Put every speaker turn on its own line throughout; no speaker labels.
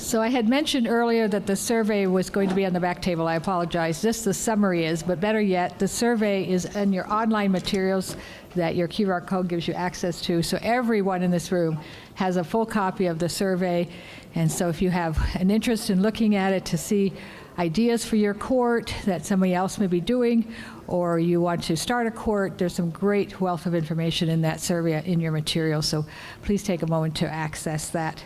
So I had mentioned earlier that the survey was going to be on the back table. I apologize. This, the summary is, but better yet, the survey is in your online materials that your QR code gives you access to. So everyone in this room has a full copy of the survey. And so if you have an interest in looking at it to see ideas for your court that somebody else may be doing, or you want to start a court, there's some great wealth of information in that survey in your materials. So please take a moment to access that.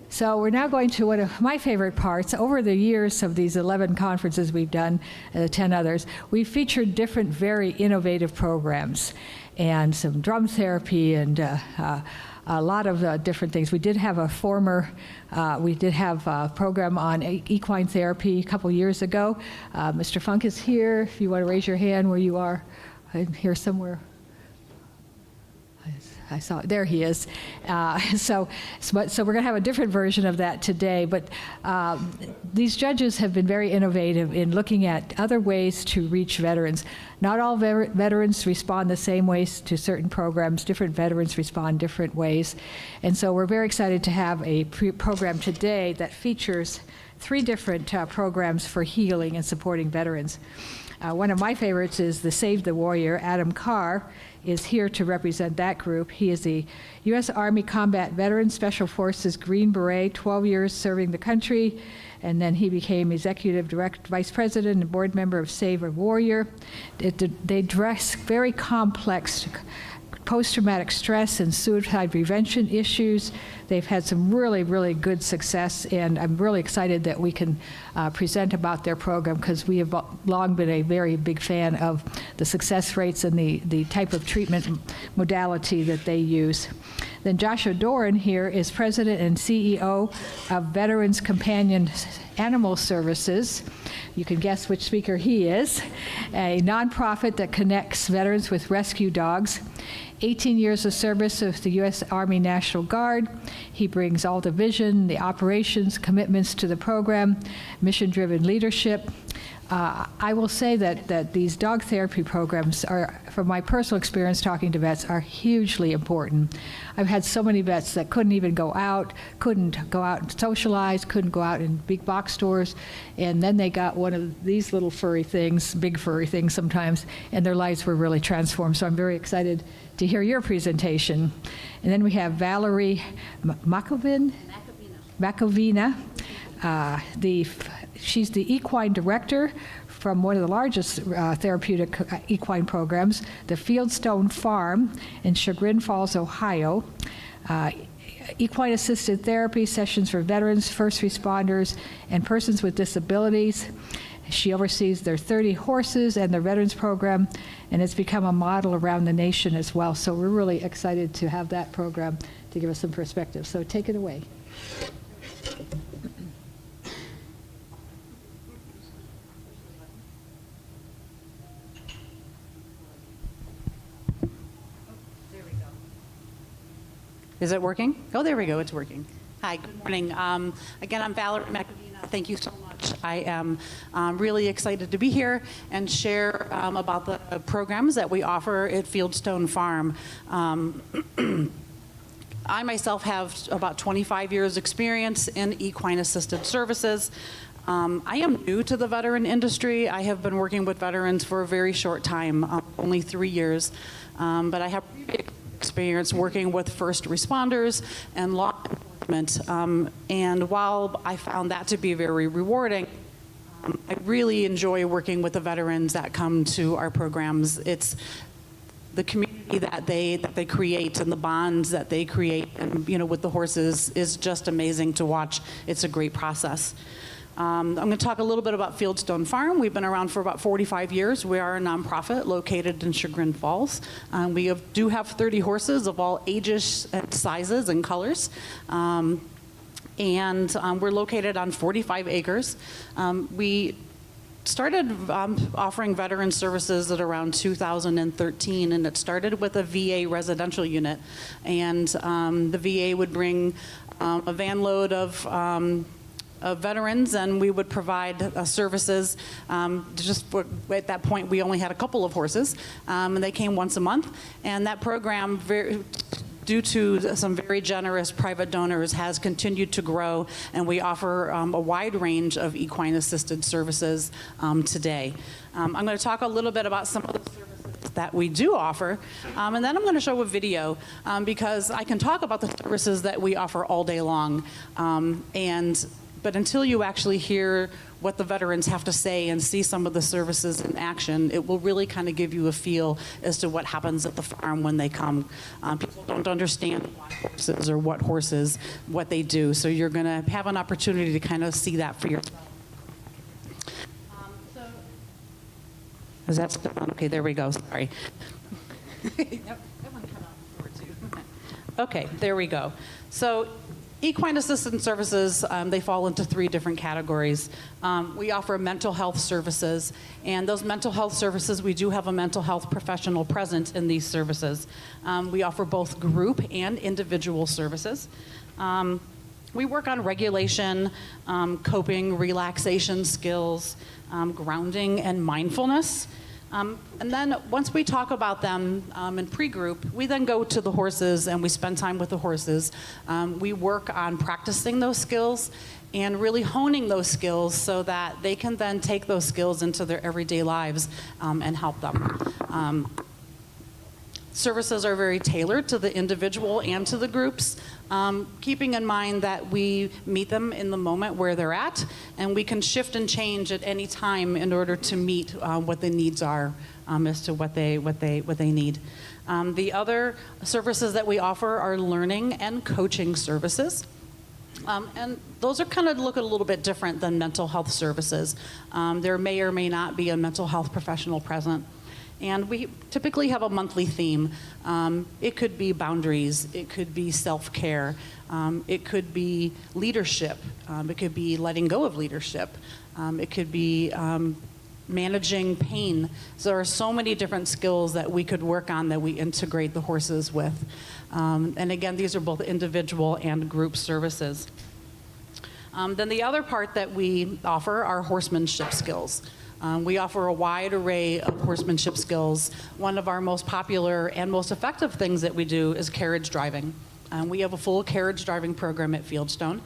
So we're now going to one of my favorite parts. Over the years of these 11 conferences we've done, 10 others, we've featured different very innovative programs and some drum therapy and a lot of different things. We did have a program on equine therapy a couple years ago. Mr. Funk is here. If you want to raise your hand where you are, I'm here somewhere. I saw it. There he is. So we're going to have a different version of that today. But these judges have been very innovative in looking at other ways to reach veterans. Not all veterans respond the same ways to certain programs. Different veterans respond different ways. And so we're very excited to have a program today that features 3 different programs for healing and supporting veterans. One of my favorites is the Save the Warrior. Adam Carr is here to represent that group. He is a U.S. Army Combat Veteran, Special Forces Green Beret, 12 years serving the country, and then he became Executive Vice President and Board Member of Save the Warrior. They address very complex post-traumatic stress and suicide prevention issues. They've had some really, really good success, and I'm really excited that we can present about their program because we have long been a very big fan of the success rates and the type of treatment modality that they use. Then Joshua Doran here is President and CEO of Veterans Companion Animal Services. You can guess which speaker he is. A nonprofit that connects veterans with rescue dogs. 18 years of service with the U.S. Army National Guard. He brings all the vision, the operations, commitments to the program, mission-driven leadership. I will say that these dog therapy programs are, from my personal experience talking to vets, are hugely important. I've had so many vets that couldn't go out and socialize, couldn't go out in big box stores, and then they got one of these little furry things, big furry things sometimes, and their lives were really transformed. So I'm very excited to hear your presentation. And then we have Valorie Machovina. She's the equine director from one of the largest therapeutic equine programs, the Fieldstone Farm in Chagrin Falls, Ohio. Equine-assisted therapy sessions for veterans, first responders, and persons with disabilities. She oversees their 30 horses and their veterans program, and it's become a model around the nation as well. So we're really excited to have that program to give us some perspective. So take it away.
Is it working? Oh, there we go, it's working. Hi, good morning. Again, I'm Valorie Machovina. Thank you so much. I am really excited to be here and share about the programs that we offer at Fieldstone Farm. I myself have about 25 years experience in equine assisted services. I am new to the veteran industry. I have been working with veterans for a very short time, only 3 years, but I have experience working with first responders and law enforcement. And while I found that to be very rewarding, I really enjoy working with the veterans that come to our programs. It's the community that they create and the bonds that they create, and with the horses is just amazing to watch. It's a great process. I'm going to talk a little bit about Fieldstone Farm. We've been around for about 45 years. We are a nonprofit located in Chagrin Falls. We do have 30 horses of all ages and sizes and colors. And we're located on 45 acres. We started offering veteran services at around 2013, and it started with a VA residential unit. And the VA would bring a van load of veterans, and we would provide services. At that point, we only had a couple of horses, and they came once a month. And that program due to some very generous private donors, has continued to grow, and we offer a wide range of equine-assisted services today. I'm going to talk a little bit about some of the services that we do offer, and then I'm going to show a video because I can talk about the services that we offer all day long, but until you actually hear what the veterans have to say and see some of the services in action, it will really kind of give you a feel as to what happens at the farm when they come. People don't understand why horses or what they do, so you're going to have an opportunity to kind of see that for yourself. Is that still on? Okay, there we go, sorry. Yep, that one cut off before too. Okay, there we go. So equine assistance services, they fall into 3 different categories. We offer mental health services, and those mental health services, we do have a mental health professional present in these services. We offer both group and individual services. We work on regulation, coping, relaxation skills, grounding, and mindfulness. And then once we talk about them in pre-group, we then go to the horses and we spend time with the horses. We work on practicing those skills and really honing those skills so that they can then take those skills into their everyday lives and help them. Services are very tailored to the individual and to the groups, keeping in mind that we meet them in the moment where they're at, and we can shift and change at any time in order to meet what the needs are as to what they need. The other services that we offer are learning and coaching services. And those are kind of look a little bit different than mental health services. There may or may not be a mental health professional present. And we typically have a monthly theme. It could be boundaries, it could be self-care, it could be leadership, it could be letting go of leadership, it could be managing pain. So there are so many different skills that we could work on that we integrate the horses with. And again, these are both individual and group services. Then the other part that we offer are horsemanship skills. We offer a wide array of horsemanship skills. One of our most popular and most effective things that we do is carriage driving. We have a full carriage driving program at Fieldstone.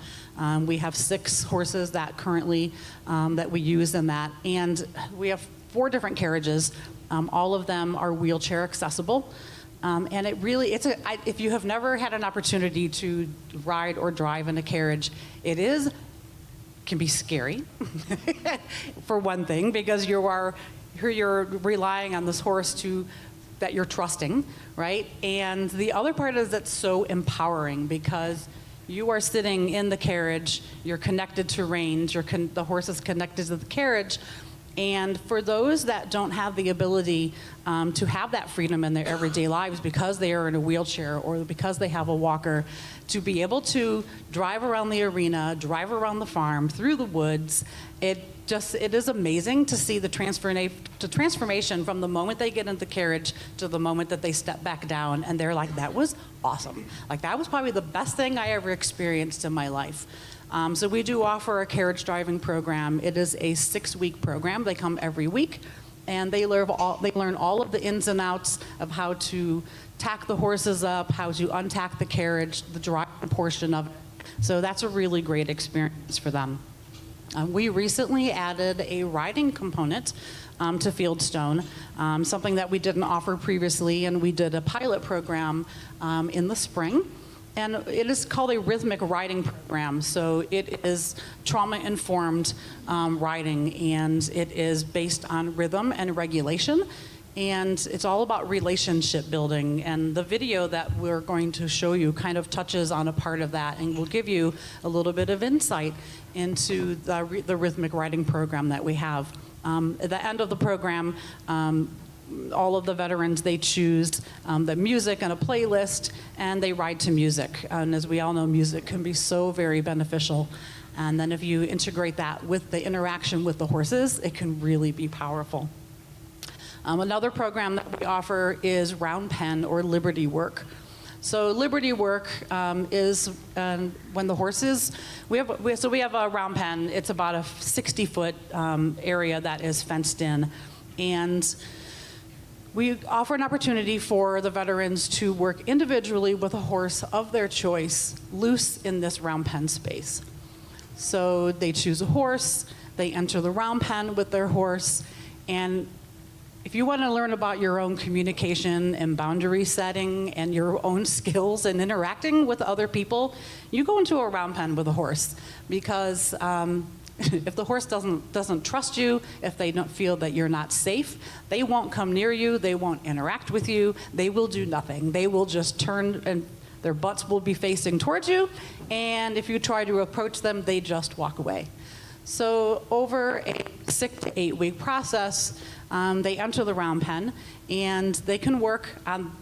We have 6 horses that currently that we use in that, and we have 4 different carriages. All of them are wheelchair accessible. And it really, if you have never had an opportunity to ride or drive in a carriage, can be scary, for one thing, because you're relying on this horse that you're trusting, right? And the other part is it's so empowering because you are sitting in the carriage, you're connected to reins, the horse is connected to the carriage. And for those that don't have the ability to have that freedom in their everyday lives because they are in a wheelchair or because they have a walker, to be able to drive around the arena, drive around the farm, through the woods, it is amazing to see the transformation from the moment they get in the carriage to the moment that they step back down, and they're like, that was awesome. Like, that was probably the best thing I ever experienced in my life. So we do offer a carriage driving program. It is a 6-week program. They come every week, and they learn all of the ins and outs of how to tack the horses up, how to untack the carriage, the driving portion of it. So that's a really great experience for them. We recently added a riding component to Fieldstone, something that we didn't offer previously, and we did a pilot program in the spring. And it is called a rhythmic riding program. So it is trauma-informed riding, and it is based on rhythm and regulation. And it's all about relationship building. And the video that we're going to show you kind of touches on a part of that and will give you a little bit of insight into the rhythmic riding program that we have. At the end of the program, all of the veterans, they choose the music and a playlist, and they ride to music. And as we all know, music can be so very beneficial. And then if you integrate that with the interaction with the horses, it can really be powerful. Another program that we offer is round pen or liberty work. So liberty work is when the horses, we have a round pen. It's about a 60-foot area that is fenced in. And We offer an opportunity for the veterans to work individually with a horse of their choice, loose in this round pen space. So they choose a horse, they enter the round pen with their horse, and if you want to learn about your own communication and boundary setting and your own skills and interacting with other people, you go into a round pen with a horse, because if the horse doesn't trust you, if they don't feel that you're not safe, they won't come near you, they won't interact with you, they will do nothing. They will just turn and their butts will be facing towards you, and if you try to approach them, they just walk away. So over a 6 to 8 week process, they enter the round pen, and they can work on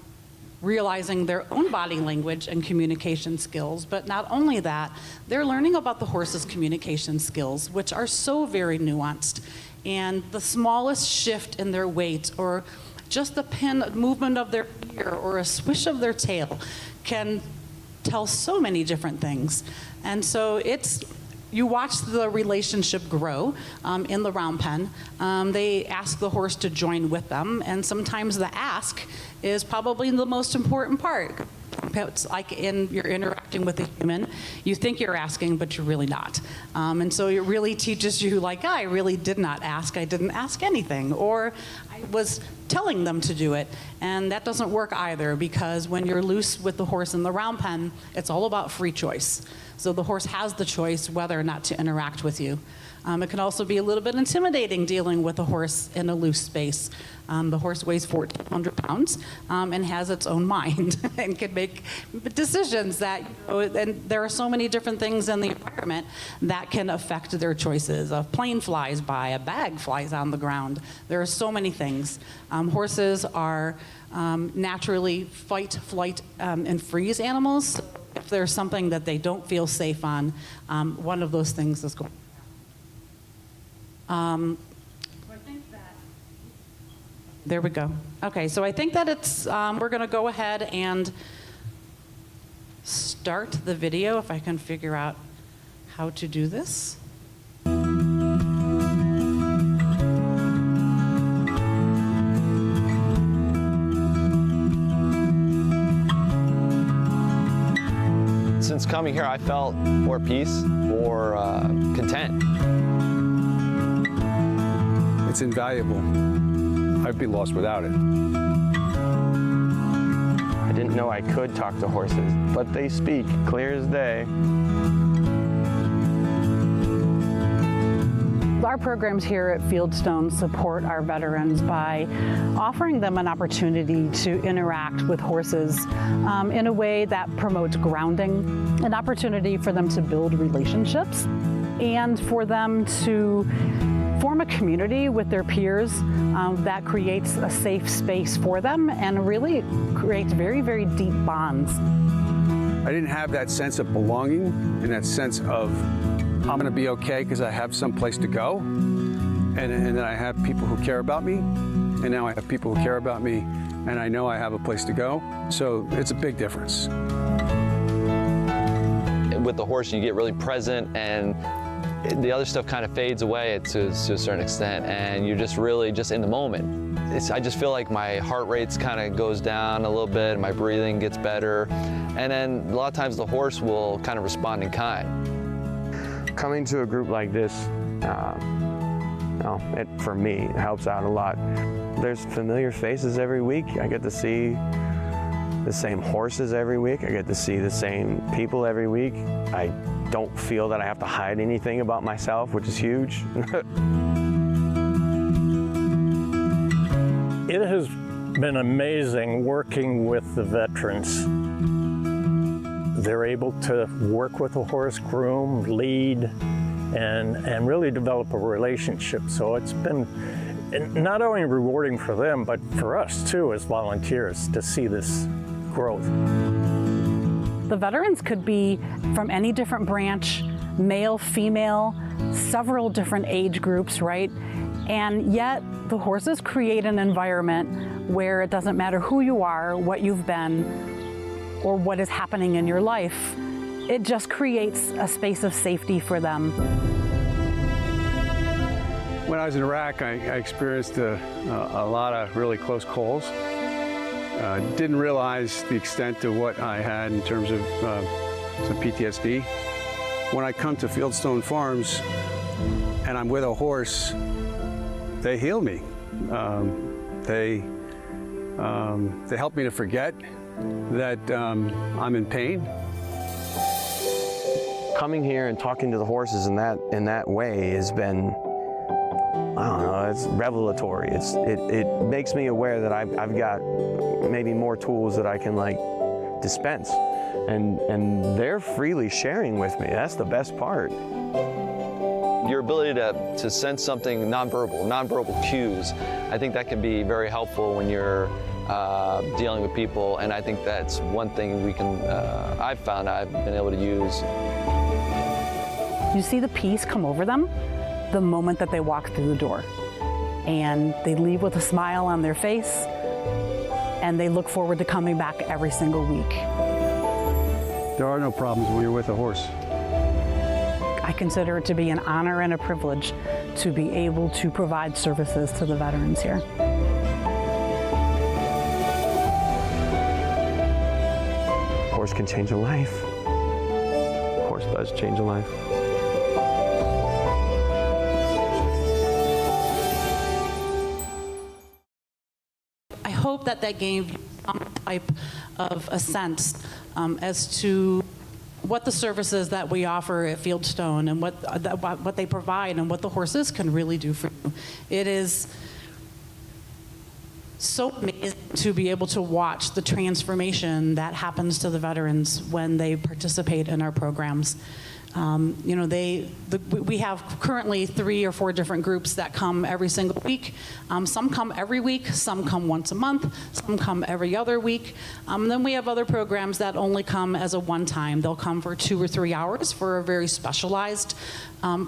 realizing their own body language and communication skills. But not only that, they're learning about the horse's communication skills, which are so very nuanced. And the smallest shift in their weight, or just the movement of their ear, or a swish of their tail, can tell so many different things. And so you watch the relationship grow in the round pen. They ask the horse to join with them, and sometimes the ask is probably the most important part. It's like you're interacting with a human. You think you're asking, but you're really not. And so it really teaches you, like, I really did not ask. I didn't ask anything. Or I was telling them to do it. And that doesn't work either, because when you're loose with the horse in the round pen, it's all about free choice. So the horse has the choice whether or not to interact with you. It can also be a little bit intimidating dealing with a horse in a loose space. The horse weighs 1,400 pounds and has its own mind and can make decisions that, and there are so many different things in the environment that can affect their choices. A plane flies by, a bag flies on the ground. There are so many things. Horses are naturally fight, flight, and freeze animals. If there's something that they don't feel safe on, one of those things is going. There we go. Okay, so I think that we're going to go ahead and start the video, if I can figure out how to do this.
Since coming here, I felt more peace, more content.
It's invaluable. I'd be lost without it.
I didn't know I could talk to horses, but they speak clear as day.
Our programs here at Fieldstone support our veterans by offering them an opportunity to interact with horses in a way that promotes grounding, an opportunity for them to build relationships, and for them to form a community with their peers that creates a safe space for them and really creates very, very deep bonds.
I didn't have that sense of belonging and that sense of I'm going to be okay because I have some place to go, and then I have people who care about me, and now I have people who care about me, and I know I have a place to go. So it's a big difference.
With the horse, you get really present, and the other stuff kind of fades away to a certain extent, and you're just really just in the moment. I just feel like my heart rate kind of goes down a little bit, and my breathing gets better, and then a lot of times the horse will kind of respond in kind.
Coming to a group like this, for me, it helps out a lot. There's familiar faces every week. I get to see the same horses every week. I get to see the same people every week. I don't feel that I have to hide anything about myself, which is huge.
It has been amazing working with the veterans. They're able to work with a horse, groom, lead, and really develop a relationship. So it's been not only rewarding for them, but for us too as volunteers to see this growth.
The veterans could be from any different branch, male, female, several different age groups, right? And yet the horses create an environment where it doesn't matter who you are, what you've been, or what is happening in your life. It just creates a space of safety for them.
When I was in Iraq, I experienced a lot of really close calls. Didn't realize the extent of what I had in terms of some PTSD. When I come to Fieldstone Farms and I'm with a horse, they heal me. They help me to forget that I'm in pain.
Coming here and talking to the horses in that way has been, I don't know, it's revelatory. It makes me aware that I've got maybe more tools that I can like dispense, and they're freely sharing with me. That's the best part.
Your ability to sense something nonverbal cues, I think that can be very helpful when you're dealing with people, and I think that's one thing I've found I've been able to use.
You see the peace come over them the moment that they walk through the door. And they leave with a smile on their face, and they look forward to coming back every single week.
There are no problems when you're with a horse.
I consider it to be an honor and a privilege to be able to provide services to the veterans here.
Horse can change a life. Horse does change a life.
I hope that gave you some type of a sense as to what the services that we offer at Fieldstone and what they provide and what the horses can really do for you. It is so amazing to be able to watch the transformation that happens to the veterans when they participate in our programs. You know, we have currently 3 or 4 different groups that come every single week. Some come every week, some come once a month, some come every other week. Then we have other programs that only come as a one-time. They'll come for 2 or 3 hours for a very specialized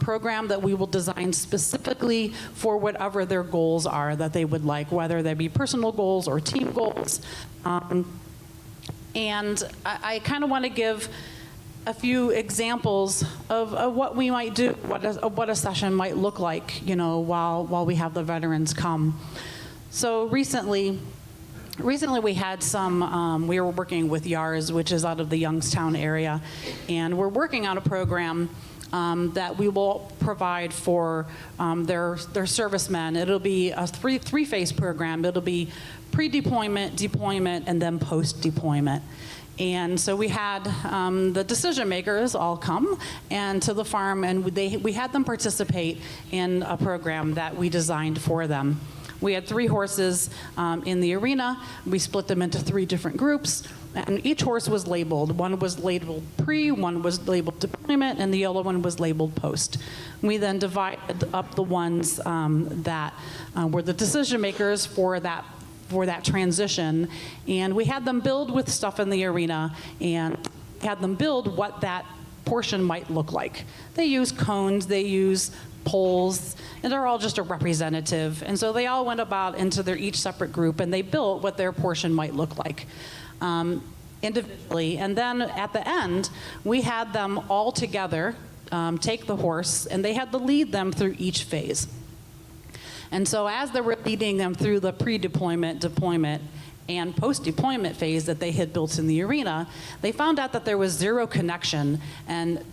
program that we will design specifically for whatever their goals are that they would like, whether they be personal goals or team goals. And I kind of want to give a few examples of what we might do, what a session might look like, you know, while we have the veterans come. So recently we had some, we were working with YARS, which is out of the Youngstown area, and we're working on a program that we will provide for their servicemen. It'll be a three-phase program. It'll be pre-deployment, deployment, and then post-deployment. And so we had the decision makers all come and to the farm, and we had them participate in a program that we designed for them. We had 3 horses in the arena. We split them into 3 different groups, and each horse was labeled. One was labeled pre, one was labeled deployment, and the other one was labeled post. We then divided up the ones that were the decision makers for that transition, and we had them build with stuff in the arena and had them build what that portion might look like. They use cones, they use poles, and they're all just a representative. And so they all went about into their each separate group, and they built what their portion might look like individually. And then at the end, we had them all together take the horse, and they had to lead them through each phase. And so as they were leading them through the pre-deployment, deployment, and post-deployment phase that they had built in the arena, they found out that there was 0 connection, and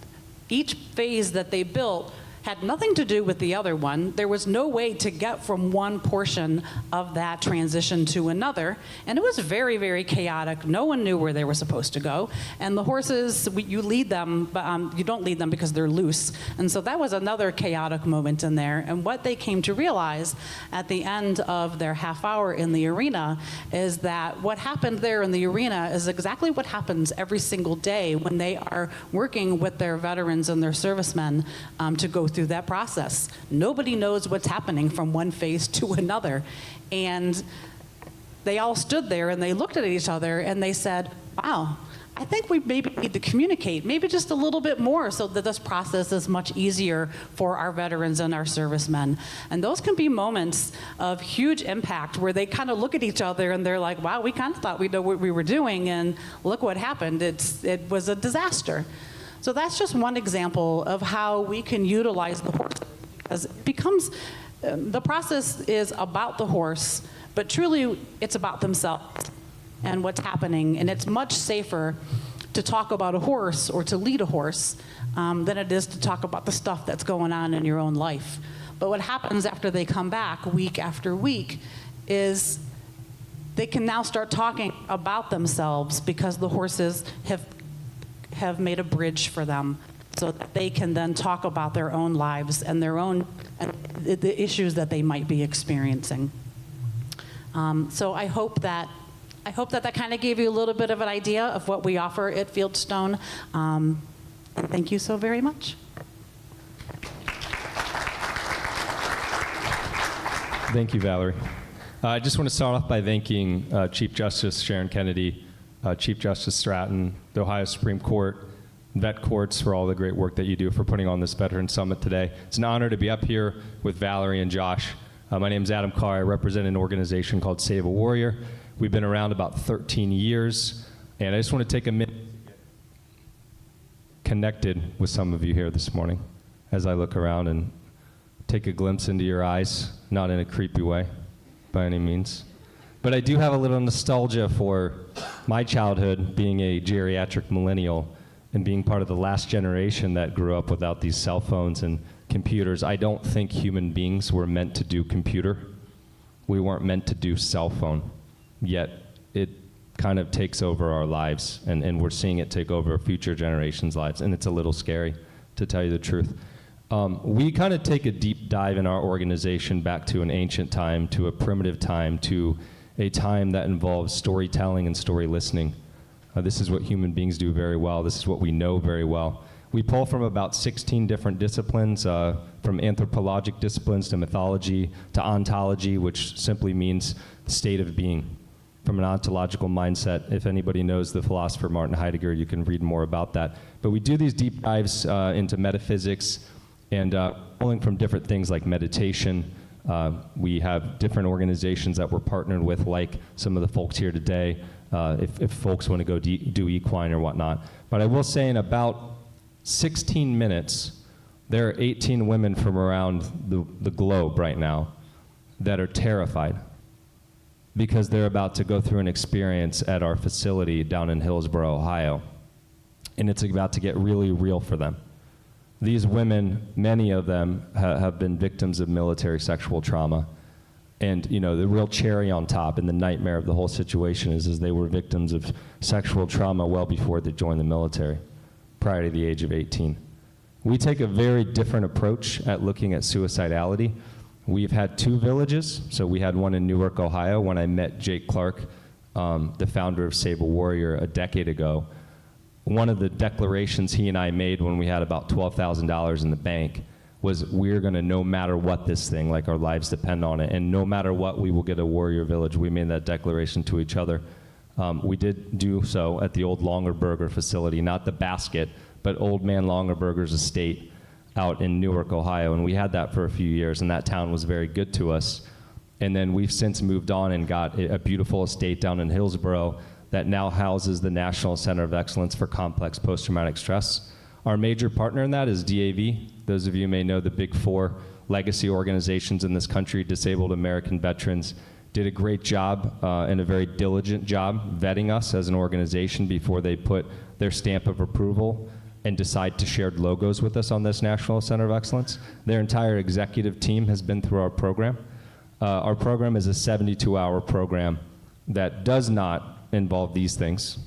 each phase that they built had nothing to do with the other one. There was no way to get from one portion of that transition to another, and it was very, very chaotic. No one knew where they were supposed to go, and the horses, you lead them, but you don't lead them because they're loose, and so that was another chaotic moment in there. And what they came to realize at the end of their half hour in the arena is that what happened there in the arena is exactly what happens every single day when they are working with their veterans and their servicemen to go through that process. Nobody knows what's happening from one phase to another. And they all stood there and they looked at each other and they said, wow, I think we maybe need to communicate, maybe just a little bit more so that this process is much easier for our veterans and our servicemen. And those can be moments of huge impact where they kind of look at each other and they're like, wow, we kind of thought we know what we were doing, and look what happened. It was a disaster. So that's just one example of how we can utilize the horse, because it becomes the process is about the horse, but truly it's about themselves and what's happening. And it's much safer to talk about a horse or to lead a horse than it is to talk about the stuff that's going on in your own life. But what happens after they come back week after week is they can now start talking about themselves because the horses have made a bridge for them so that they can then talk about their own lives and their own the issues that they might be experiencing. So I hope that kind of gave you a little bit of an idea of what we offer at Fieldstone. And thank you so very much.
Thank you, Valerie. I just want to start off by thanking Chief Justice Sharon Kennedy, Chief Justice Stratton, the Ohio Supreme Court, vet courts for all the great work that you do for putting on this Veteran Summit today. It's an honor to be up here with Valerie and Josh. My name is Adam Carr. I represent an organization called Save a Warrior. We've been around about 13 years, and I just want to take a minute to get connected with some of you here this morning as I look around and take a glimpse into your eyes, not in a creepy way by any means. But I do have a little nostalgia for my childhood being a geriatric millennial and being part of the last generation that grew up without these cell phones and computers. I don't think human beings were meant to do computer. We weren't meant to do cell phone, yet it kind of takes over our lives, and we're seeing it take over future generations' lives, and it's a little scary, to tell you the truth. We kind of take a deep dive in our organization back to an ancient time, to a primitive time, to a time that involves storytelling and story listening. This is what human beings do very well. This is what we know very well. We pull from about 16 different disciplines, from anthropologic disciplines to mythology to ontology, which simply means state of being. From an ontological mindset, if anybody knows the philosopher Martin Heidegger, you can read more about that. But we do these deep dives into metaphysics and pulling from different things like meditation. We have different organizations that we're partnered with, like some of the folks here today, if folks want to go do equine or whatnot. But I will say in about 16 minutes, there are 18 women from around the globe right now that are terrified because they're about to go through an experience at our facility down in Hillsboro, Ohio. And it's about to get really real for them. These women, many of them have been victims of military sexual trauma. And you know, the real cherry on top and the nightmare of the whole situation is they were victims of sexual trauma well before they joined the military, prior to the age of 18. We take a very different approach at looking at suicidality. We've had 2 villages. So we had one in Newark, Ohio, when I met Jake Clark, the founder of Save a Warrior, a decade ago. One of the declarations he and I made when we had about $12,000 in the bank was, we're gonna, no matter what this thing, like our lives depend on it, and no matter what, we will get a warrior village. We made that declaration to each other. We did do so at the old Longerberger facility, not the basket, but Old Man Longerberger's estate out in Newark, Ohio, and we had that for a few years, and that town was very good to us. And then we've since moved on and got a beautiful estate down in Hillsboro that now houses the National Center of Excellence for Complex Post-Traumatic Stress. Our major partner in that is DAV. Those of you may know the big 4 legacy organizations in this country. Disabled American Veterans did a great job and a very diligent job vetting us as an organization before they put their stamp of approval and decide to share logos with us on this National Center of Excellence. Their entire executive team has been through our program. Our program is a 72-hour program that does not involve these things,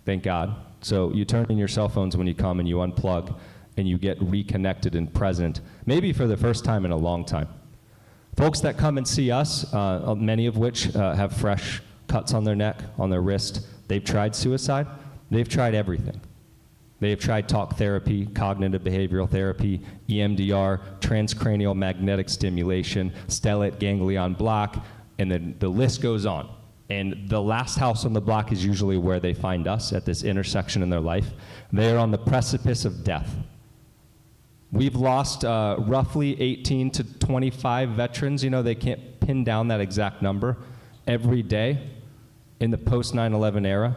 thank God. So you turn in your cell phones when you come and you unplug and you get reconnected and present, maybe for the first time in a long time. Folks that come and see us, many of which have fresh cuts on their neck, on their wrist, they've tried suicide, they've tried everything. They have tried talk therapy, cognitive behavioral therapy, EMDR, transcranial magnetic stimulation, stellate ganglion block, and then the list goes on. And the last house on the block is usually where they find us, at this intersection in their life. They are on the precipice of death. We've lost roughly 18 to 25 veterans. You know, they can't pin down that exact number every day in the post 9/11 era.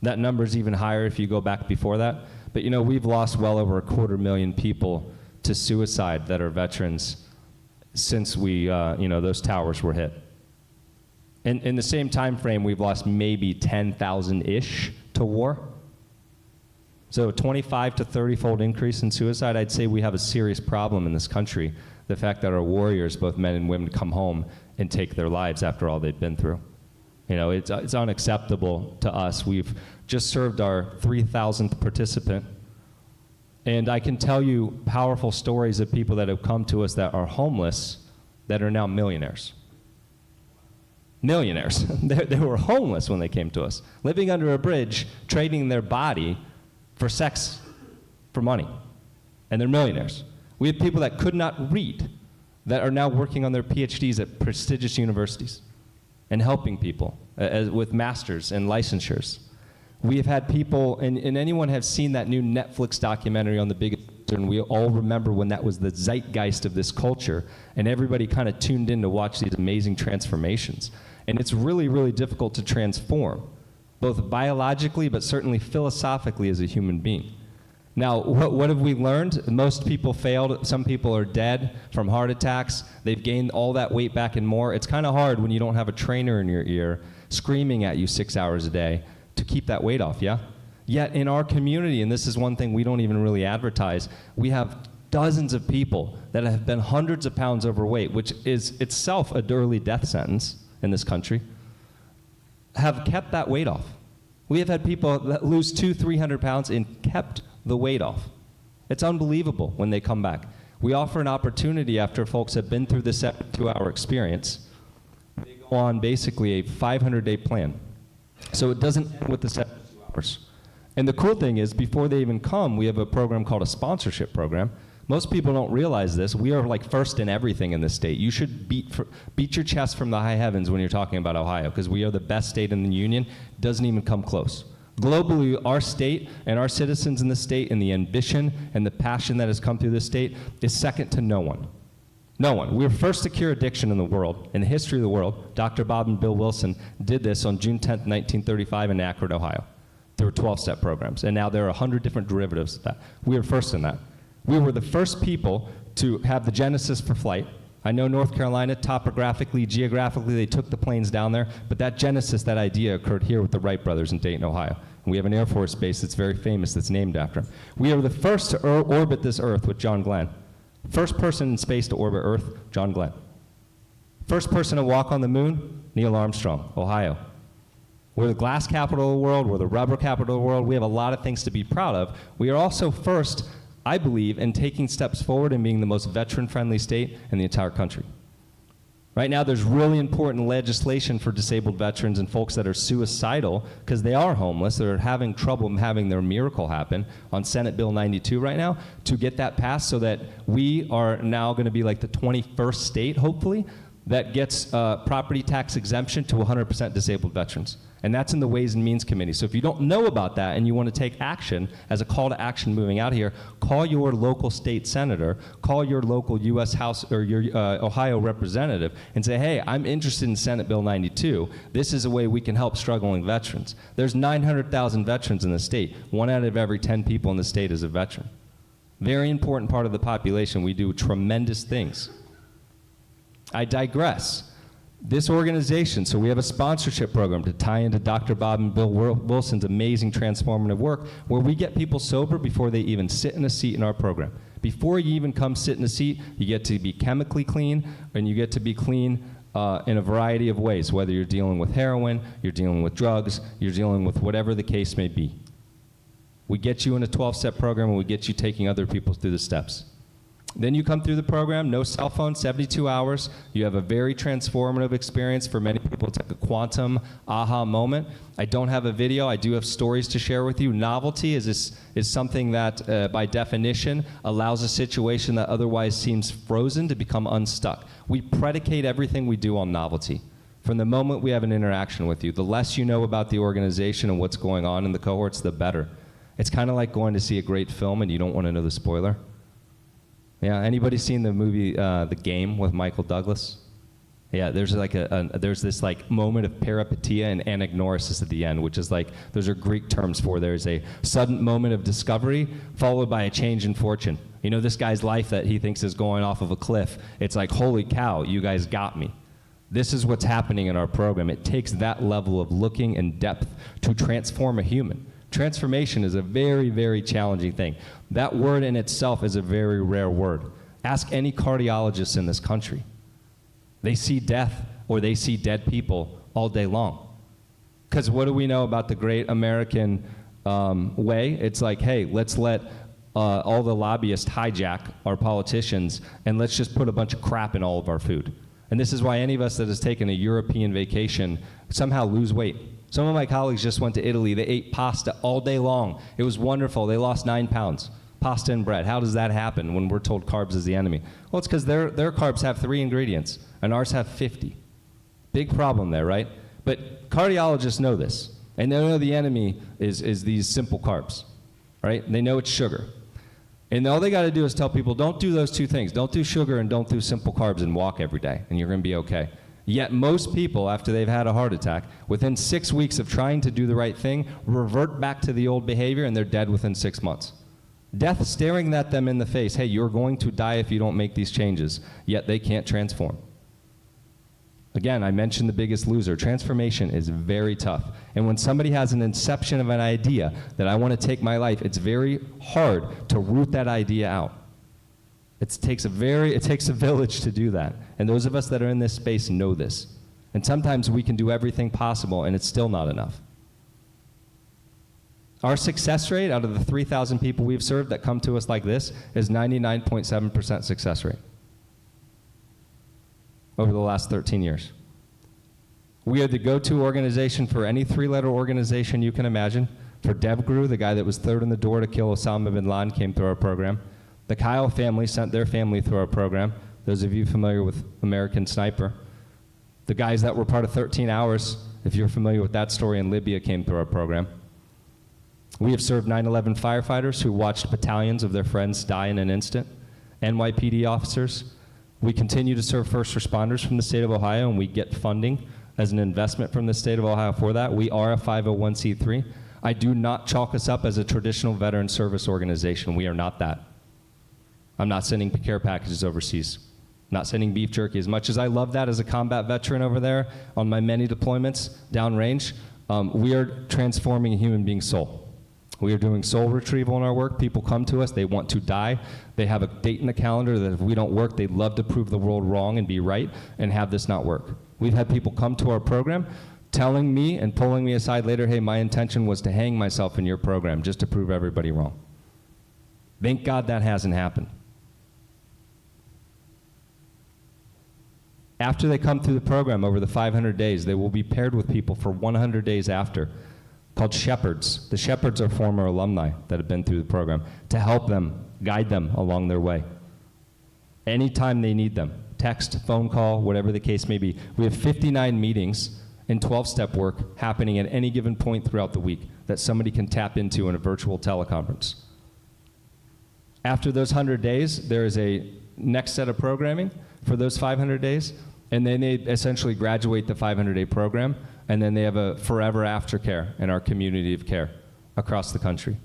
That number is even higher if you go back before that. But you know, we've lost well over 250,000 people to suicide that are veterans since those towers were hit. In the same time frame, we've lost maybe 10,000-ish to war. So a 25 to 30-fold increase in suicide. I'd say we have a serious problem in this country. The fact that our warriors, both men and women, come home and take their lives after all they've been through. It's unacceptable to us. We've just served our 3,000th participant. And I can tell you powerful stories of people that have come to us that are homeless that are now millionaires. Millionaires. They were homeless when they came to us, living under a bridge, trading their body for sex, for money. And they're millionaires. We have people that could not read that are now working on their PhDs at prestigious universities and helping people with masters and licensures. We have had people, and anyone have seen that new Netflix documentary on the biggest, and we all remember when that was the zeitgeist of this culture, and everybody kind of tuned in to watch these amazing transformations. And it's really, really difficult to transform, both biologically, but certainly philosophically as a human being. Now, what have we learned? Most people failed. Some people are dead from heart attacks. They've gained all that weight back and more. It's kind of hard when you don't have a trainer in your ear screaming at you 6 hours a day to keep that weight off, yeah? Yet in our community, and this is one thing we don't even really advertise, we have dozens of people that have been hundreds of pounds overweight, which is itself a early death sentence in this country, have kept that weight off. We have had people that lose 200-300 pounds and kept the weight off. It's unbelievable when they come back. We offer an opportunity after folks have been through this 72-hour experience. They go on basically a 500-day plan. So it doesn't end with the 72 hours. And the cool thing is, before they even come, we have a program called a sponsorship program. Most people don't realize this. We are like first in everything in this state. You should beat your chest from the high heavens when you're talking about Ohio, because we are the best state in the union. Doesn't even come close. Globally, our state and our citizens in the state and the ambition and the passion that has come through this state is second to no one. No one. We were first to cure addiction in the world, in the history of the world. Dr. Bob and Bill Wilson did this on June 10th, 1935 in Akron, Ohio. There were 12-step programs, and now there are 100 different derivatives of that. We were first in that. We were the first people to have the genesis for flight. I know North Carolina, topographically, geographically, they took the planes down there, but that genesis, that idea occurred here with the Wright brothers in Dayton, Ohio. And we have an Air Force base that's very famous that's named after them. We are the first to orbit this Earth with John Glenn. First person in space to orbit Earth, John Glenn. First person to walk on the moon, Neil Armstrong, Ohio. We're the glass capital of the world. We're the rubber capital of the world. We have a lot of things to be proud of. We are also first, I believe, in taking steps forward and being the most veteran-friendly state in the entire country. Right now, there's really important legislation for disabled veterans and folks that are suicidal because they are homeless, they're having trouble having their miracle happen on Senate Bill 92 right now, to get that passed so that we are now going to be like the 21st state, hopefully, that gets property tax exemption to 100% disabled veterans. And that's in the Ways and Means Committee. So if you don't know about that and you want to take action as a call to action moving out here, call your local state senator, call your local U.S. House or your Ohio representative and say, hey, I'm interested in Senate Bill 92. This is a way we can help struggling veterans. There's 900,000 veterans in the state. 1 out of every 10 people in the state is a veteran. Very important part of the population. We do tremendous things. I digress. This organization, so we have a sponsorship program to tie into Dr. Bob and Bill Wilson's amazing transformative work, where we get people sober before they even sit in a seat in our program. Before you even come sit in a seat, you get to be chemically clean, and you get to be clean in a variety of ways, whether you're dealing with heroin, you're dealing with drugs, you're dealing with whatever the case may be. We get you in a 12-step program, and we get you taking other people through the steps. Then you come through the program, no cell phone, 72 hours. You have a very transformative experience. For many people, it's like a quantum aha moment. I don't have a video. I do have stories to share with you. Novelty is something that, by definition, allows a situation that otherwise seems frozen to become unstuck. We predicate everything we do on novelty. From the moment we have an interaction with you, the less you know about the organization and what's going on in the cohorts, the better. It's kind of like going to see a great film and you don't want to know the spoiler. Yeah, anybody seen the movie The Game with Michael Douglas? Yeah, there's like there's this like moment of peripetia and anagnorisis at the end, which is like, those are Greek terms for there's a sudden moment of discovery followed by a change in fortune. You know, this guy's life that he thinks is going off of a cliff, it's like, holy cow, you guys got me. This is what's happening in our program. It takes that level of looking in depth to transform a human. Transformation is a very, very challenging thing. That word in itself is a very rare word. Ask any cardiologist in this country. They see death or they see dead people all day long. Because what do we know about the great American way? It's like, hey, let's let all the lobbyists hijack our politicians and let's just put a bunch of crap in all of our food. And this is why any of us that has taken a European vacation somehow lose weight. Some of my colleagues just went to Italy. They ate pasta all day long. It was wonderful. They lost 9 pounds. Pasta and bread. How does that happen when we're told carbs is the enemy? Well, it's because their carbs have 3 ingredients, and ours have 50. Big problem there, right? But cardiologists know this, and they know the enemy is these simple carbs, right? They know it's sugar. And all they got to do is tell people, don't do those 2 things. Don't do sugar and don't do simple carbs and walk every day, and you're going to be okay. Yet most people, after they've had a heart attack, within 6 weeks of trying to do the right thing, revert back to the old behavior, and they're dead within 6 months. Death staring at them in the face, hey, you're going to die if you don't make these changes, yet they can't transform. Again, I mentioned the biggest loser. Transformation is very tough. And when somebody has an inception of an idea that I want to take my life, it's very hard to root that idea out. It takes a village to do that. And those of us that are in this space know this. And sometimes we can do everything possible and it's still not enough. Our success rate out of the 3,000 people we've served that come to us like this is 99.7% success rate over the last 13 years. We are the go-to organization for any 3-letter organization you can imagine. For DevGru, the guy that was 3rd in the door to kill Osama bin Laden came through our program. The Kyle family sent their family through our program. Those of you familiar with American Sniper. The guys that were part of 13 Hours, if you're familiar with that story, in Libya came through our program. We have served 9/11 firefighters who watched battalions of their friends die in an instant. NYPD officers. We continue to serve first responders from the state of Ohio, and we get funding as an investment from the state of Ohio for that. We are a 501c3. I do not chalk us up as a traditional veteran service organization. We are not that. I'm not sending care packages overseas. I'm not sending beef jerky. As much as I love that as a combat veteran over there on my many deployments downrange, we are transforming a human being's soul. We are doing soul retrieval in our work. People come to us, they want to die. They have a date in the calendar that if we don't work, they'd love to prove the world wrong and be right and have this not work. We've had people come to our program telling me and pulling me aside later, hey, my intention was to hang myself in your program just to prove everybody wrong. Thank God that hasn't happened. After they come through the program over the 500 days, they will be paired with people for 100 days after, called shepherds. The shepherds are former alumni that have been through the program to help them, guide them along their way. Anytime they need them, text, phone call, whatever the case may be. We have 59 meetings in 12-step work happening at any given point throughout the week that somebody can tap into in a virtual teleconference. After those 100 days, there is a next set of programming for those 500 days, and then they essentially graduate the 500-day program, and then they have a forever aftercare in our community of care across the country.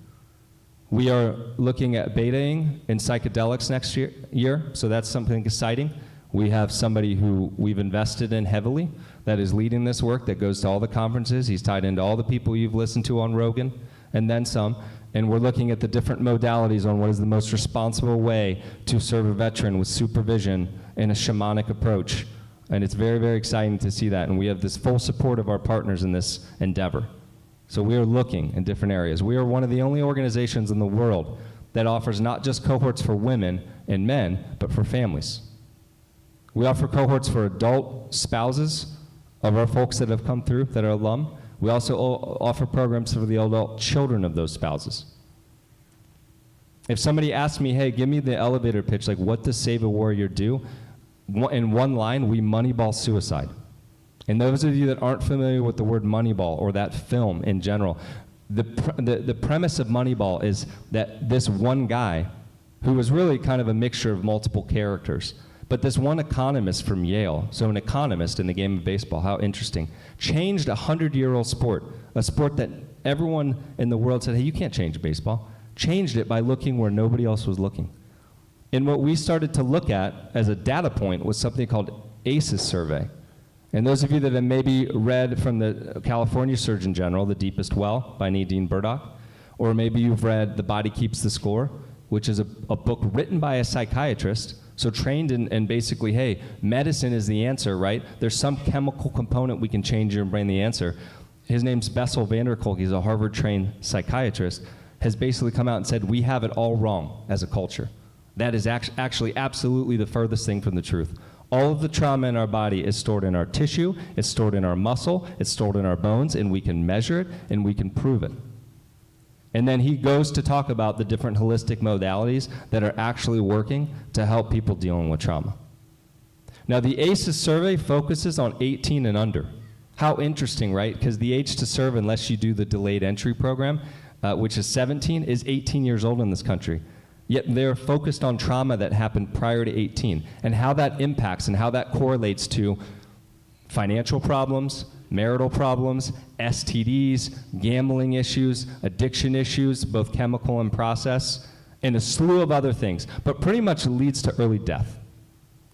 We are looking at betaing in psychedelics next year, so that's something exciting. We have somebody who we've invested in heavily that is leading this work, that goes to all the conferences. He's tied into all the people you've listened to on Rogan, and then some. And we're looking at the different modalities on what is the most responsible way to serve a veteran with supervision in a shamanic approach. And it's very, very exciting to see that. And we have this full support of our partners in this endeavor. So we are looking in different areas. We are one of the only organizations in the world that offers not just cohorts for women and men, but for families. We offer cohorts for adult spouses of our folks that have come through that are alum. We also offer programs for the adult children of those spouses. If somebody asks me, hey, give me the elevator pitch, like what does Save a Warrior do? In one line, we moneyball suicide. And those of you that aren't familiar with the word Moneyball or that film in general, the premise of Moneyball is that this one guy, who was really kind of a mixture of multiple characters, But this one economist from Yale, so an economist in the game of baseball, how interesting, changed a 100-year-old sport, a sport that everyone in the world said, hey, you can't change baseball, changed it by looking where nobody else was looking. And what we started to look at as a data point was something called ACEs survey. And those of you that have maybe read from the California Surgeon General, The Deepest Well by Nadine Burdock, or maybe you've read The Body Keeps the Score, which is a book written by a psychiatrist, so trained in basically, hey, medicine is the answer, right? There's some chemical component we can change in your brain, the answer. His name's Bessel van der Kolk, he's a Harvard-trained psychiatrist, has basically come out and said, we have it all wrong as a culture. That is actually absolutely the furthest thing from the truth. All of the trauma in our body is stored in our tissue, it's stored in our muscle, it's stored in our bones, and we can measure it, and we can prove it. And then he goes to talk about the different holistic modalities that are actually working to help people dealing with trauma. Now, the ACEs survey focuses on 18 and under. How interesting, right? Because the age to serve, unless you do the delayed entry program, which is 17, is 18 years old in this country. Yet they're focused on trauma that happened prior to 18 and how that impacts and how that correlates to financial problems, marital problems, STDs, gambling issues, addiction issues, both chemical and process, and a slew of other things, but pretty much leads to early death.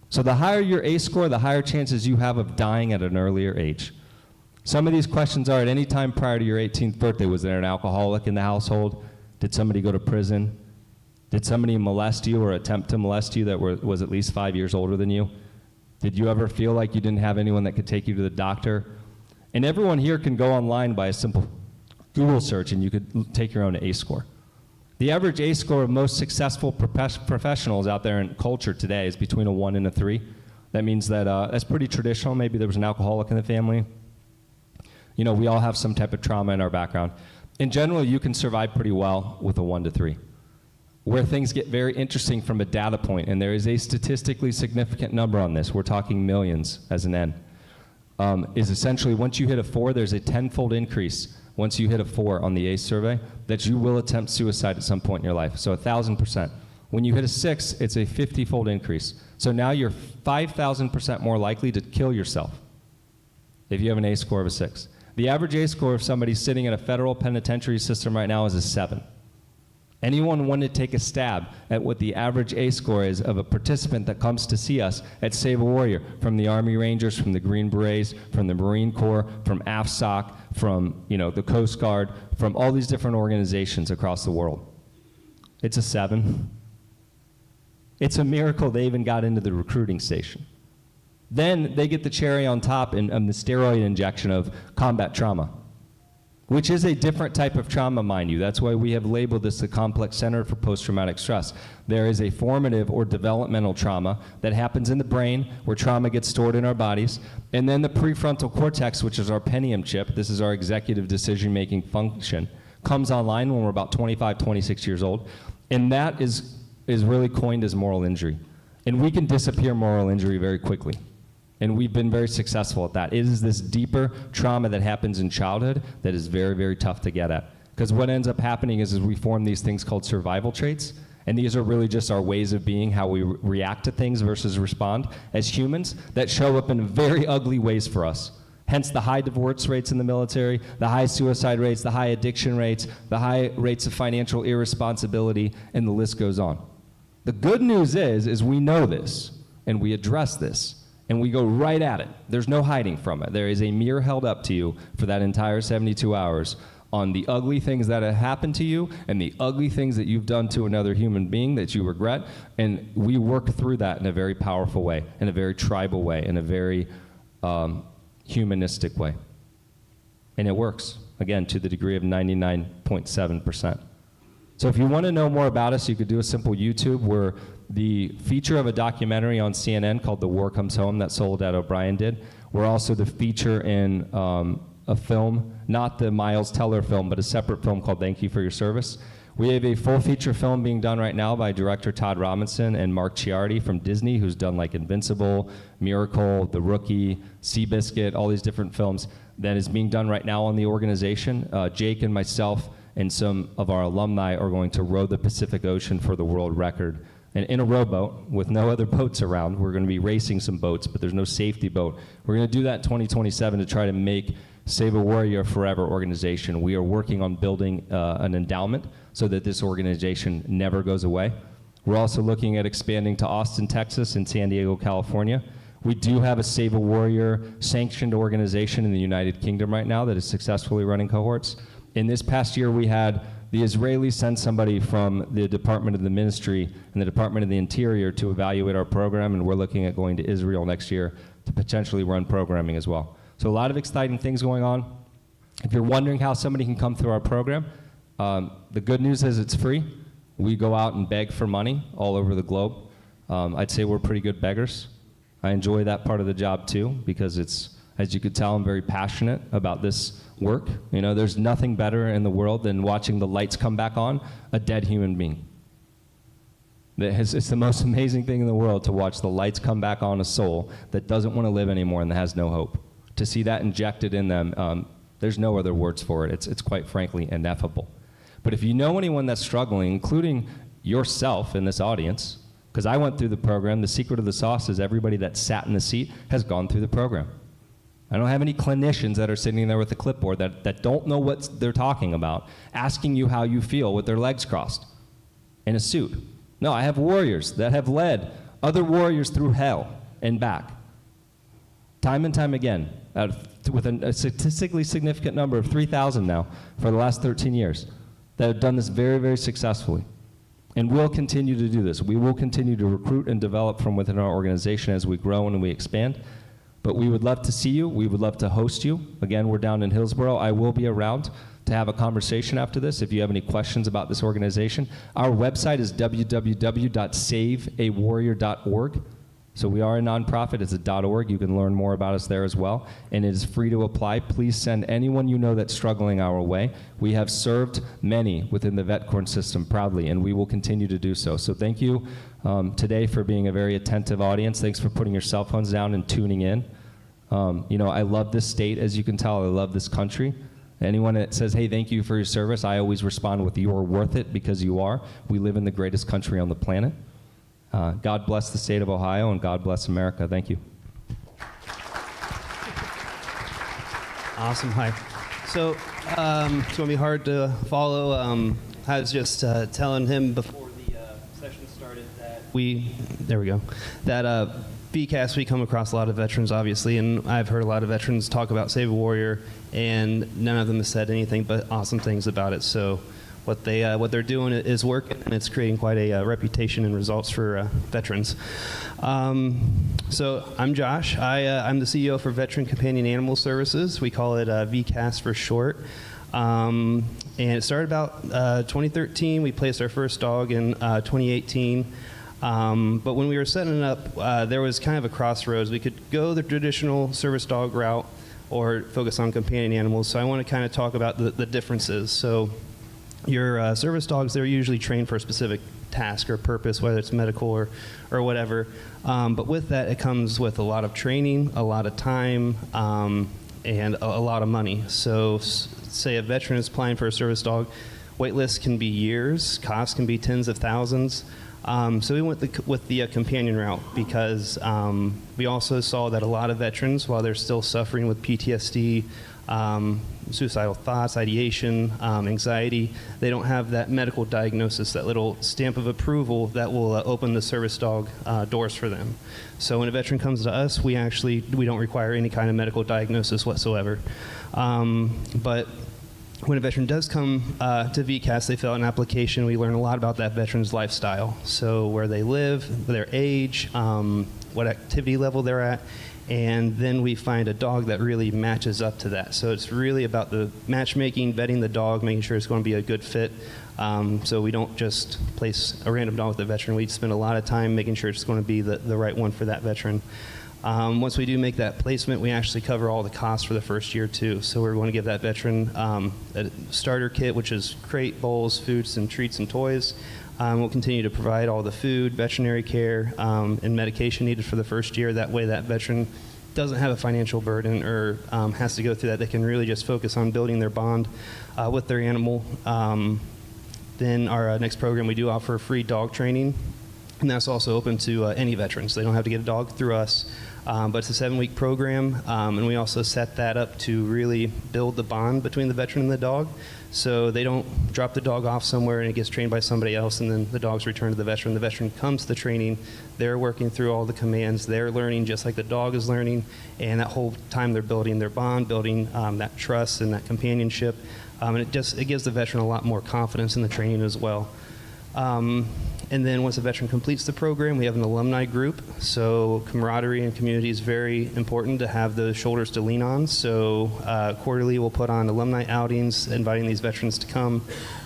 So the higher your ACE score, the higher chances you have of dying at an earlier age. Some of these questions are, at any time prior to your 18th birthday, was there an alcoholic in the household? Did somebody go to prison? Did somebody molest you or attempt to molest you that was at least 5 years older than you? Did you ever feel like you didn't have anyone that could take you to the doctor? And everyone here can go online by a simple Google search and you could take your own ACE score. The average ACE score of most successful professionals out there in culture today is between a 1 and a 3. That means that that's pretty traditional. Maybe there was an alcoholic in the family. You know, we all have some type of trauma in our background. In general, you can survive pretty well with a 1 to 3. Where things get very interesting from a data point, and there is a statistically significant number on this, we're talking millions as an N, is essentially once you hit a 4, there's a 10-fold increase once you hit a 4 on the ACE survey that you will attempt suicide at some point in your life, so 1,000%. When you hit a 6, it's a 50-fold increase. So now you're 5,000% more likely to kill yourself if you have an ACE score of a 6. The average ACE score of somebody sitting in a federal penitentiary system right now is a 7. Anyone want to take a stab at what the average ACE score is of a participant that comes to see us at Save a Warrior, from the Army Rangers, from the Green Berets, from the Marine Corps, from AFSOC, from the Coast Guard, from all these different organizations across the world? It's a 7. It's a miracle they even got into the recruiting station. Then they get the cherry on top in the steroid injection of combat trauma, which is a different type of trauma, mind you. That's why we have labeled this the Complex Center for Post-Traumatic Stress. There is a formative or developmental trauma that happens in the brain where trauma gets stored in our bodies. And then the prefrontal cortex, which is our penium chip, this is our executive decision-making function, comes online when we're about 25, 26 years old. And that is really coined as moral injury. And we can disappear moral injury very quickly. And we've been very successful at that. It is this deeper trauma that happens in childhood that is very, very tough to get at. Because what ends up happening is we form these things called survival traits. And these are really just our ways of being, how we react to things versus respond as humans, that show up in very ugly ways for us. Hence the high divorce rates in the military, the high suicide rates, the high addiction rates, the high rates of financial irresponsibility, and the list goes on. The good news is we know this, and we address this. And we go right at it. There's no hiding from it. There is a mirror held up to you for that entire 72 hours on the ugly things that have happened to you and the ugly things that you've done to another human being that you regret. And we work through that in a very powerful way, in a very tribal way, in a very humanistic way. And it works, again, to the degree of 99.7%. So if you want to know more about us, you could do a simple YouTube. We're the feature of a documentary on CNN called The War Comes Home that Soledad O'Brien did. We're also the feature in a film, not the Miles Teller film, but a separate film called Thank You for Your Service. We have a full feature film being done right now by director Todd Robinson and Mark Ciardi from Disney, who's done like Invincible, Miracle, The Rookie, Seabiscuit, all these different films that is being done right now on the organization. Jake and myself and some of our alumni are going to row the Pacific Ocean for the world record And in a rowboat with no other boats around, we're going to be racing some boats, but there's no safety boat. We're going to do that in 2027 to try to make Save a Warrior a forever organization. We are working on building an endowment so that this organization never goes away. We're also looking at expanding to Austin, Texas, and San Diego, California. We do have a Save a Warrior sanctioned organization in the United Kingdom right now that is successfully running cohorts. In this past year, we had the Israelis send somebody from the Department of the Ministry and the Department of the Interior to evaluate our program, and we're looking at going to Israel next year to potentially run programming as well. So a lot of exciting things going on. If you're wondering how somebody can come through our program, the good news is it's free. We go out and beg for money all over the globe. I'd say we're pretty good beggars. I enjoy that part of the job too, because it's, as you could tell, I'm very passionate about this work. You know, there's nothing better in the world than watching the lights come back on a dead human being. It's the most amazing thing in the world to watch the lights come back on a soul that doesn't want to live anymore and that has no hope. To see that injected in them, there's no other words for it. It's quite frankly ineffable. But if you know anyone that's struggling, including yourself in this audience, because I went through the program, the secret of the sauce is everybody that sat in the seat has gone through the program. I don't have any clinicians that are sitting there with a clipboard that don't know what they're talking about, asking you how you feel with their legs crossed in a suit. No, I have warriors that have led other warriors through hell and back, time and time again, with a statistically significant number of 3,000 now for the last 13 years that have done this very, very successfully. And we'll continue to do this. We will continue to recruit and develop from within our organization as we grow and we expand. But we would love to see you. We would love to host you. Again, we're down in Hillsborough. I will be around to have a conversation after this if you have any questions about this organization. Our website is www.saveawarrior.org. So we are a nonprofit. It's a .org. You can learn more about us there as well. And it is free to apply. Please send anyone you know that's struggling our way. We have served many within the VetCorn system proudly, and we will continue to do so. So thank you today for being a very attentive audience. Thanks for putting your cell phones down and tuning in. You know, I love this state, as you can tell. I love this country. Anyone that says, hey, thank you for your service, I always respond with, you're worth it, because you are. We live in the greatest country on the planet. God bless the state of Ohio, and God bless America. Thank you.
Awesome. Hi. So it's going to be hard to follow. I was just telling him before the session started that that VCAS, we come across a lot of veterans, obviously, and I've heard a lot of veterans talk about Save a Warrior, and none of them have said anything but awesome things about it. So what they're doing is working, and it's creating quite a reputation and results for veterans. So I'm Josh. I'm the CEO for Veteran Companion Animal Services. We call it VCAS for short. And it started about 2013. We placed our first dog in 2018. But when we were setting it up, there was kind of a crossroads. We could go the traditional service dog route or focus on companion animals. So I want to kind of talk about the differences. So your service dogs, they're usually trained for a specific task or purpose, whether it's medical or whatever. But with that, it comes with a lot of training, a lot of time, and a lot of money. So say a veteran is applying for a service dog, wait lists can be years, costs can be tens of thousands. So we went with the companion route because we also saw that a lot of veterans, while they're still suffering with PTSD, suicidal thoughts, ideation, anxiety, they don't have that medical diagnosis, that little stamp of approval that will open the service dog doors for them. So when a veteran comes to us, we don't require any kind of medical diagnosis whatsoever. But when a veteran does come to VCAS, they fill out an application. We learn a lot about that veteran's lifestyle. So where they live, their age, what activity level they're at, and then we find a dog that really matches up to that. So it's really about the matchmaking, vetting the dog, making sure it's going to be a good fit. So we don't just place a random dog with a veteran. We spend a lot of time making sure it's going to be the right one for that veteran. Once we do make that placement, we actually cover all the costs for the first year too. So we're going to give that veteran a starter kit, which is crate, bowls, foods, and treats and toys. We'll continue to provide all the food, veterinary care, and medication needed for the first year. That way that veteran doesn't have a financial burden or has to go through that. They can really just focus on building their bond with their animal. Then our next program, we do offer free dog training. And that's also open to any veterans. They don't have to get a dog through us. But it's a 7-week program, and we also set that up to really build the bond between the veteran and the dog. So they don't drop the dog off somewhere and it gets trained by somebody else, and then the dog's returned to the veteran. The veteran comes to the training. They're working through all the commands. They're learning just like the dog is learning. And that whole time they're building their bond, building that trust and that companionship. And it gives the veteran a lot more confidence in the training as well. And then once a veteran completes the program, we have an alumni group. So camaraderie and community is very important to have those shoulders to lean on. So quarterly we'll put on alumni outings, inviting these veterans to come.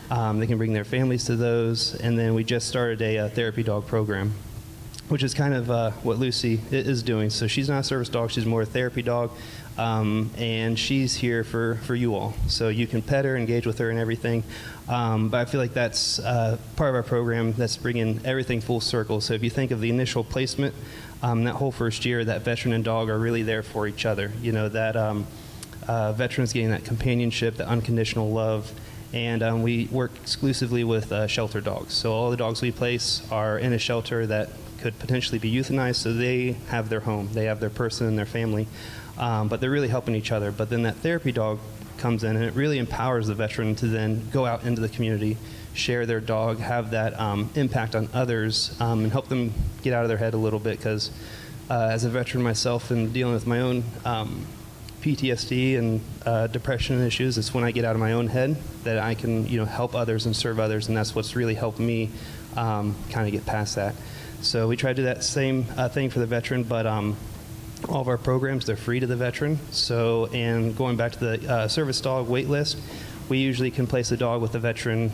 They can bring their families to those. And then we just started a therapy dog program, which is kind of what Lucy is doing. So she's not a service dog, she's more a therapy dog. And she's here for you all. So you can pet her, engage with her and everything. But I feel like that's part of our program that's bringing everything full circle. So if you think of the initial placement, that whole first year, that veteran and dog are really there for each other. You know, that veterans getting that companionship, that unconditional love. And we work exclusively with shelter dogs. So all the dogs we place are in a shelter that could potentially be euthanized, so they have their home, they have their person and their family. But they're really helping each other. But then that therapy dog comes in, and it really empowers the veteran to then go out into the community, share their dog, have that impact on others, and help them get out of their head a little bit. Because as a veteran myself and dealing with my own PTSD and depression issues, it's when I get out of my own head that I can, help others and serve others, and that's what's really helped me kind of get past that. So we try to do that same thing for the veteran, but all of our programs, they're free to the veteran. So, and going back to the service dog wait list, we usually can place a dog with the veteran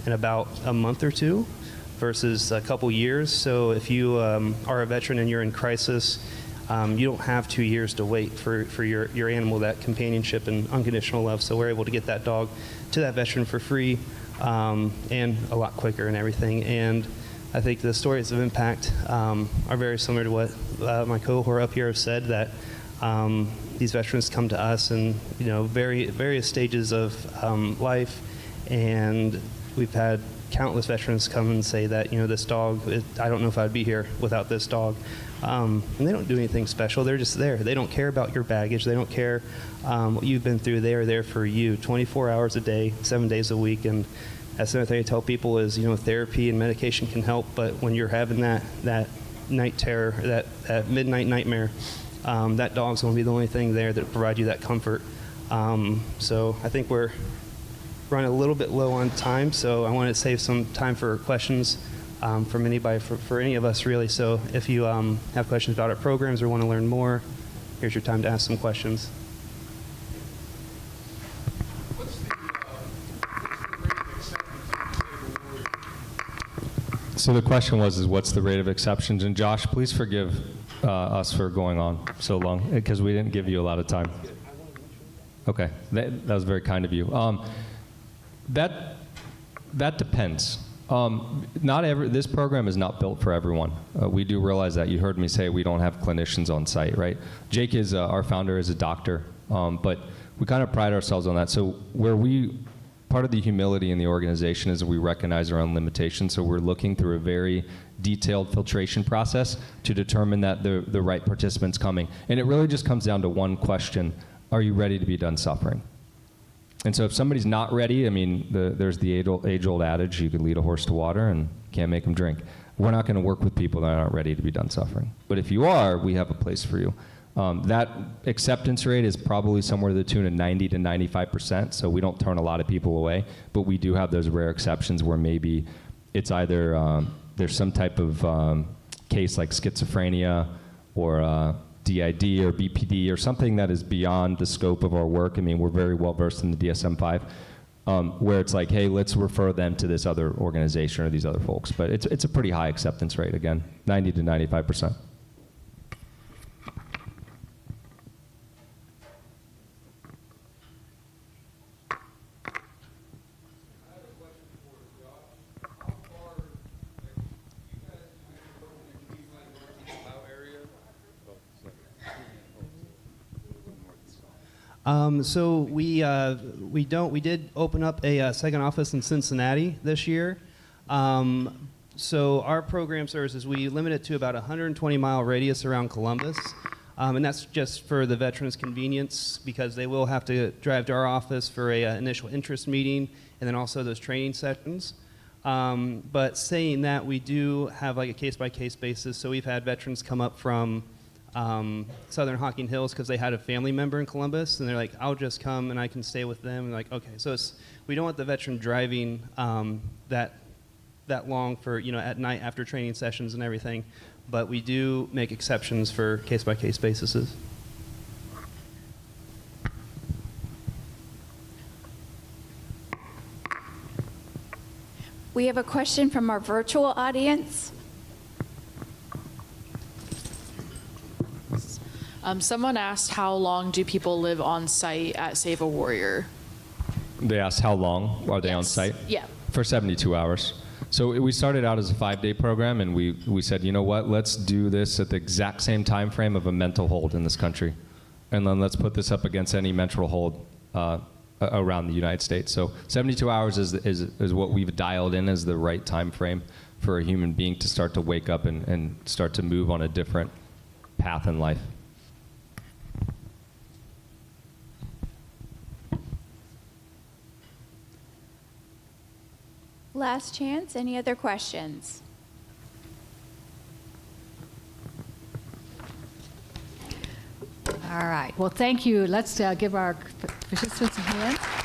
in about a month or two versus a couple years. So if you are a veteran and you're in crisis, you don't have 2 years to wait for your animal, that companionship and unconditional love. So we're able to get that dog to that veteran for free and a lot quicker and everything. And I think the stories of impact are very similar to what my cohort up here have said, that these veterans come to us in various stages of life, and we've had countless veterans come and say that this dog, I don't know if I'd be here without this dog. And they don't do anything special. They're just there. They don't care about your baggage. They don't care what you've been through. They are there for you 24 hours a day, 7 days a week. And that's another thing I tell people is, therapy and medication can help, but when you're having that night terror, that midnight nightmare, that dog's going to be the only thing there that provide you that comfort. So I think we're running a little bit low on time, so I wanted to save some time for questions from anybody, for any of us really. So if you have questions about our programs or want to learn more, here's your time to ask some questions.
So the question was, what's the rate of exceptions? And Josh, please forgive us for going on so long, because we didn't give you a lot of time. Okay, that was very kind of you. That depends. This program is not built for everyone. We do realize that. You heard me say we don't have clinicians on site, right? Jake is our founder, is a doctor, but we kind of pride ourselves on that. So part of the humility in the organization is we recognize our own limitations, so we're looking through a very detailed filtration process to determine that the right participant's coming. And it really just comes down to one question: are you ready to be done suffering? And so if somebody's not ready, there's the age-old adage, you could lead a horse to water and can't make them drink. We're not going to work with people that aren't ready to be done suffering. But if you are, we have a place for you. That acceptance rate is probably somewhere to the tune of 90 to 95%, so we don't turn a lot of people away, but we do have those rare exceptions where maybe it's either there's some type of case like schizophrenia or DID or BPD or something that is beyond the scope of our work. We're very well versed in the DSM-5, where it's like, hey, let's refer them to this other organization or these other folks. But it's a pretty high acceptance rate, again, 90 to 95%.
So we did open up a second office in Cincinnati this year. So our program services, we limit it to about a 120-mile radius around Columbus. And that's just for the veterans' convenience, because they will have to drive to our office for a initial interest meeting and then also those training sessions. But saying that, we do have like a case-by-case basis. So we've had veterans come up from Southern Hocking Hills because they had a family member in Columbus, and they're like, I'll just come and I can stay with them. And like, okay, so we don't want the veteran driving that long for, at night after training sessions and everything, but we do make exceptions for case-by-case basis.
We have a question from our virtual audience.
Someone asked, how long do people live on site at Save a Warrior?
They asked how long are they on
Yes.
site?
Yeah.
For 72 hours. So we started out as a 5-day program, and we said, you know what, let's do this at the exact same time frame of a mental hold in this country. And then let's put this up against any mental hold around the United States. So 72 hours is what we've dialed in as the right time frame for a human being to start to wake up and start to move on a different path in life.
Last chance. Any other questions?
All right. Well, thank you. Let's give our participants a hand.